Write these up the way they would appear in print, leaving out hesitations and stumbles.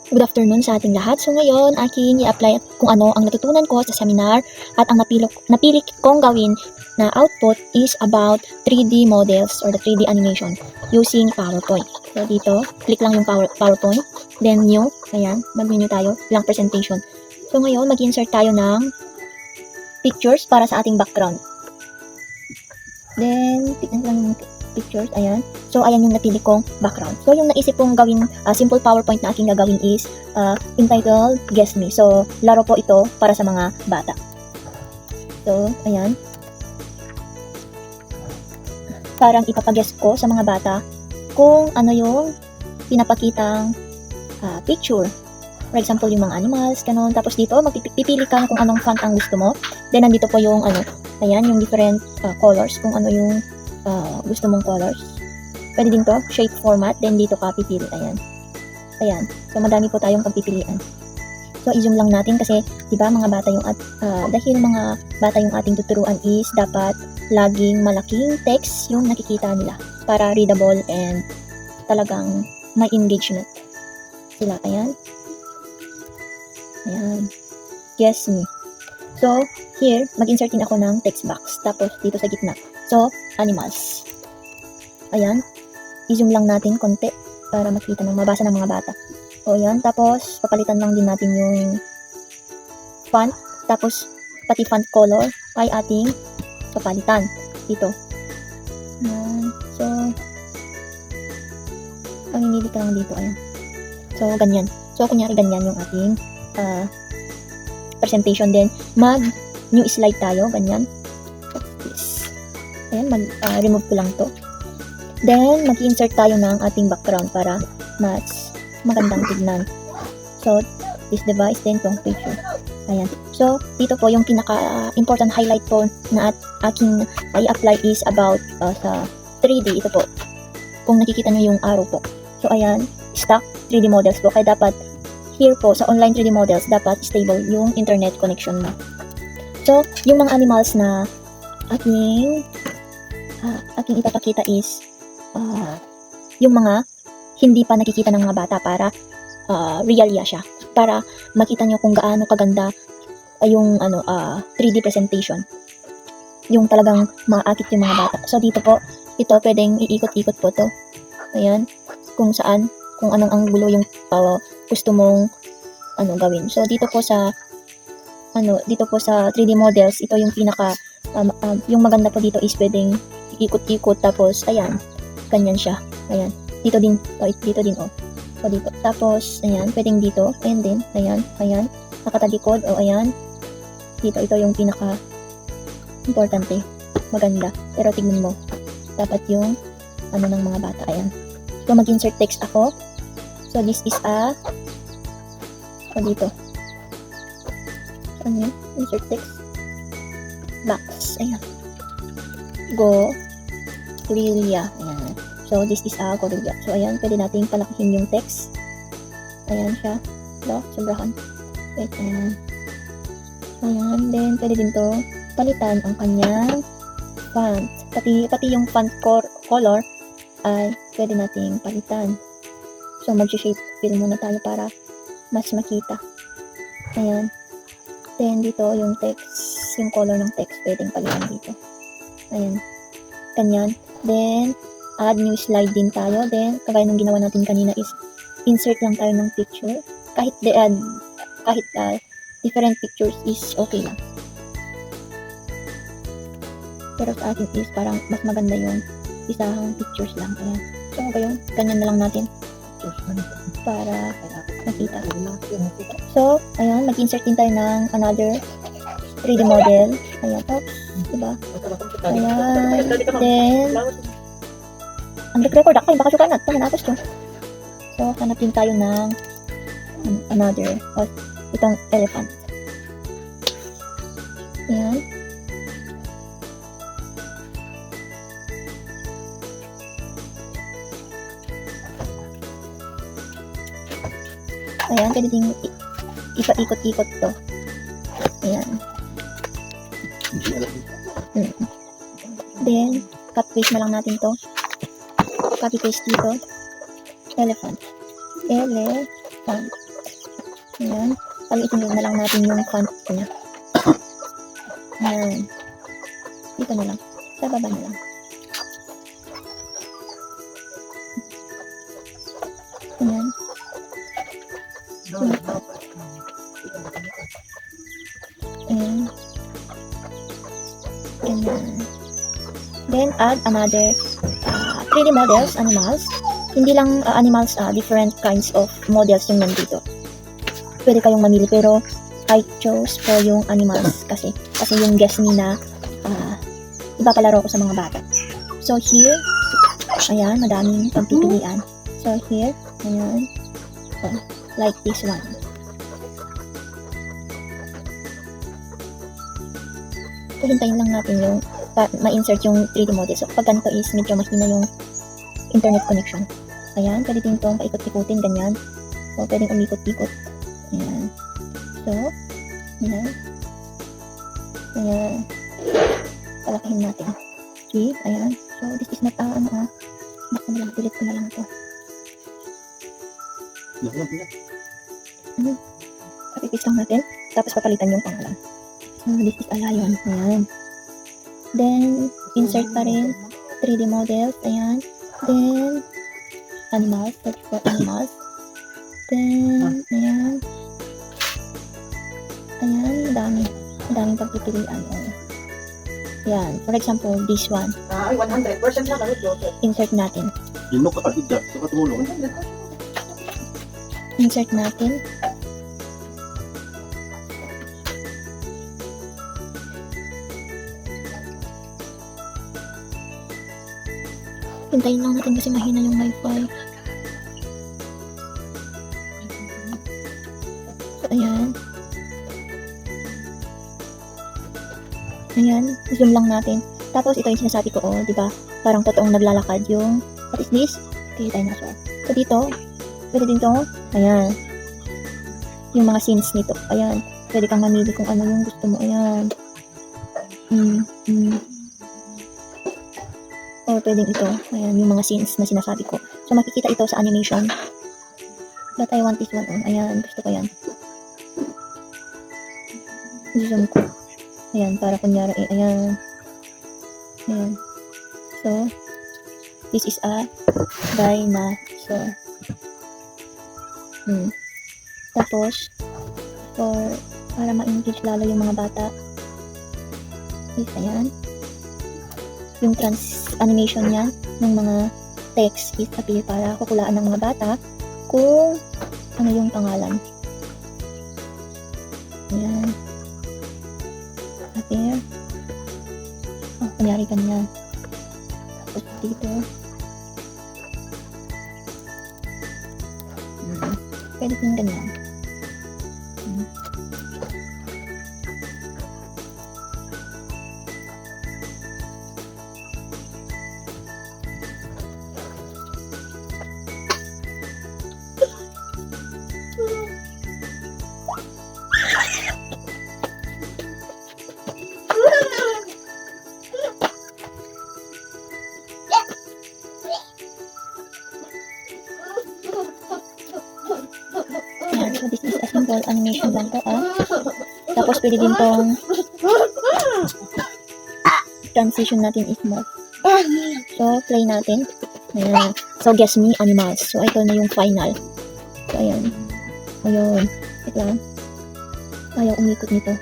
Good afternoon sa ating lahat. So ngayon, aking i-apply kung ano ang natutunan ko sa seminar at ang napili kong gawin na output is about 3D models or the 3D animation using PowerPoint. So dito, click lang yung PowerPoint, then new, ayan, mag-new tayo, lang presentation. So ngayon, mag-insert tayo ng pictures para sa ating background. Then, tignan lang yung pictures, ayan. So, ayan yung napili kong background. So, yung naisip kong gawin, simple PowerPoint na aking gagawin is entitled Guess Me. So, laro po ito para sa mga bata. So, ayan. Parang ipapag-guess ko sa mga bata kung ano yung pinapakitang picture. For example, yung mga animals, ganun. Tapos dito, magpipili ka kung anong font ang gusto mo. Then, nandito po yung ayan, yung different colors, kung ano yung gusto mong colors. Pwede din to, shape format, then dito ka pipili, ayan. Ayan, so madami po tayong pagpipilian. So, i-zoom lang natin kasi, di ba, mga bata yung, dahil mga bata yung ating tuturuan is, dapat laging malaking text yung nakikita nila para readable and talagang may engagement sila, ayan. Ayan, guess me. So, here, mag-insert din ako ng text box. Tapos, dito sa gitna. So, animals. Ayan. I-zoom lang natin konti para makita ng mabasa ng mga bata. So, ayan. Tapos, papalitan lang din natin yung font. Tapos, pati font color ay ating papalitan. Dito. Ayan. So, pangingili ka lang dito. Ayan. So, ganyan. So, kunyari ganyan yung ating presentation. Then new slide tayo, ganyan. This. Ayan, remove ko lang to. Then, mag-insert tayo ng ating background para mas magandang tignan. So, this device, then itong picture. Ayan. So, dito po yung pinaka-important highlight po na aking i-apply is about sa 3D. Ito po. Kung nakikita nyo yung arrow po. So, ayan, stock 3D models po. Kaya dapat here po, sa online 3D models, dapat stable yung internet connection mo. So, yung mga animals na aking ipapakita is yung mga hindi pa nakikita ng mga bata para realya siya. Para makita nyo kung gaano kaganda yung 3D presentation. Yung talagang maakit yung mga bata. So, dito po, ito pwedeng iikot-ikot po to. Ayan, kung saan, kung anong anggulo yung gusto mong gawin. So dito po sa 3D models, ito yung pinaka yung maganda po dito is pwedeng ikot-ikot tapos ayan, ganyan siya. Ayan. Dito din oh. So dito. Tapos ayan, pwedeng dito, ayan din, ayan, nakatalikod o ayan. Dito ito yung pinaka importante, maganda. Pero tingnan mo, dapat yung ng mga bata, ayan. So mag-insert text ako. So, this is dito. Ano yun? Insert text. Box. Ayan. Gorilla. Ayan. So, this is gorilla. So, ayan. Pwede nating palakihin yung text. Ayan siya. So, sobrahan. Wait, ayan. Ayan. Then, pwede din to palitan ang kanyang font. Pati yung font color ay pwede nating palitan. So, mag-shape fill muna tayo para mas makita. Ayan. Then, dito yung text, yung color ng text, pwedeng palitan dito. Ayan. Ganyan. Then, add new slide din tayo. Then, kagaya nung ginawa natin kanina is, insert lang tayo ng picture. Kahit different pictures is okay lang. Pero sa akin is, parang mas maganda yung isang pictures lang. Ayan. So, ngayon, ganyan na lang natin. Para makita. So, ayan, mag-insert din tayo ng another 3D model. Ayan, oops, diba? Ayan, then, ang nag-record ako, baka sukanat, natin to. So, hanap din tayo ng another, itong elephant. Ayan. Ayan, pwede din ipaikot-ikot to. Ayan. Then, cut-paste na lang natin to. Copy-paste dito. Elephant. Ayan. Paliitin na lang natin yung font niya. Ayan. Dito na lang. Sa baba na lang. Ayan. Ayan. Ganyan. Then, add another 3D models, animals. Hindi lang animals, different kinds of models yung nandito. Pwede kayong mamili, pero I chose for yung animals kasi yung guess me na ipapalaro ko sa mga bata. So, here, ayan, madaming pagpipilian. So, here, ayan, like this one. So, hintayin lang natin yung ma-insert yung 3D model. So, pag ganito is medyo mahina yung internet connection. Ayan, pwede din itong paikot-ikutin, ganyan. So, pwedeng umikot-ikot. Ayan. So, ayan. Ayan. Palakihin natin. Okay, ayan. So, this is not, baka na lang, delete ko na lang ito. Kapipis lang natin. Tapos papalitan yung pangalan. So, this is a lion. Ayan. Then, insert pa rin 3D models. Ayan. Then, animals. That's for animals. Then, ayan. Ayan, madaming pagpipilian. Ayan. For example, this one. Ay, 100% na kami, Joseph. Insert natin. Yun ka kapit dyan, sa katulong. Insert natin. Hintayin lang natin kasi mahina yung wifi. So, ayan. Ayan. Zoom lang natin. Tapos, ito yung sinasabi ko, di ba? Parang totoong naglalakad yung, what is this? Okay, dinosaur. So, dito, pwede din to. Ayan. Yung mga scenes nito. Ayan. Pwede kang mamili kung ano yung gusto mo. Ayan. Or pwedeng ito. Ayan, yung mga scenes na sinasabi ko. So, makikita ito sa animation. But I want this one. Ayan, gusto ko yan. Zoom ko. Ayan, para kunyari, ayan. Ayan. So, this is a dinosaur. Tapos, para ma-engage lalo yung mga bata, is ayan. Yung trans-animation niya ng mga text is appear para kukulaan ng mga bata kung ano yung pangalan. Ayan. Appear. Oh, kunyari ganyan. Tapos dito. Pwede din ganyan. So, this is a simple animation lang to, Tapos, pwede din tong transition natin is more. So, play natin. Ayan. So, guess me, animals. So, ito na yung final. So, ayan. Ayun. Wait lang. Ayaw umikot nito.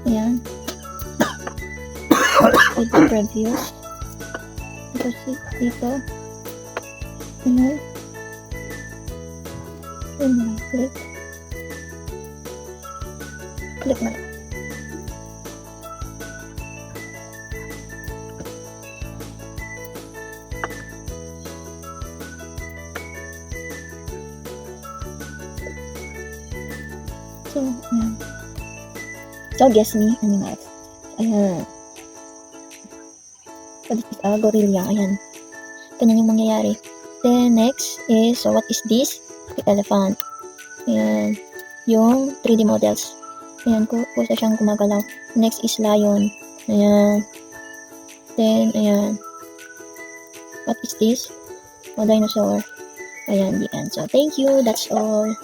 Ayan. Ito previews. Tapos dito. Ayan. Ayan. Click. Click na. So, ayan. So, guess me, animals. Ayan. So, this is a gorilla. Ayan. Ganyan yung mangyayari. Then, next is, so what is this? The elephant. Ayan. Yung 3D models. Ayan, kusa siyang gumagalaw. Next is lion. Ayan. Then, ayan. What is this? A dinosaur. Ayan, the end. So, thank you. That's all.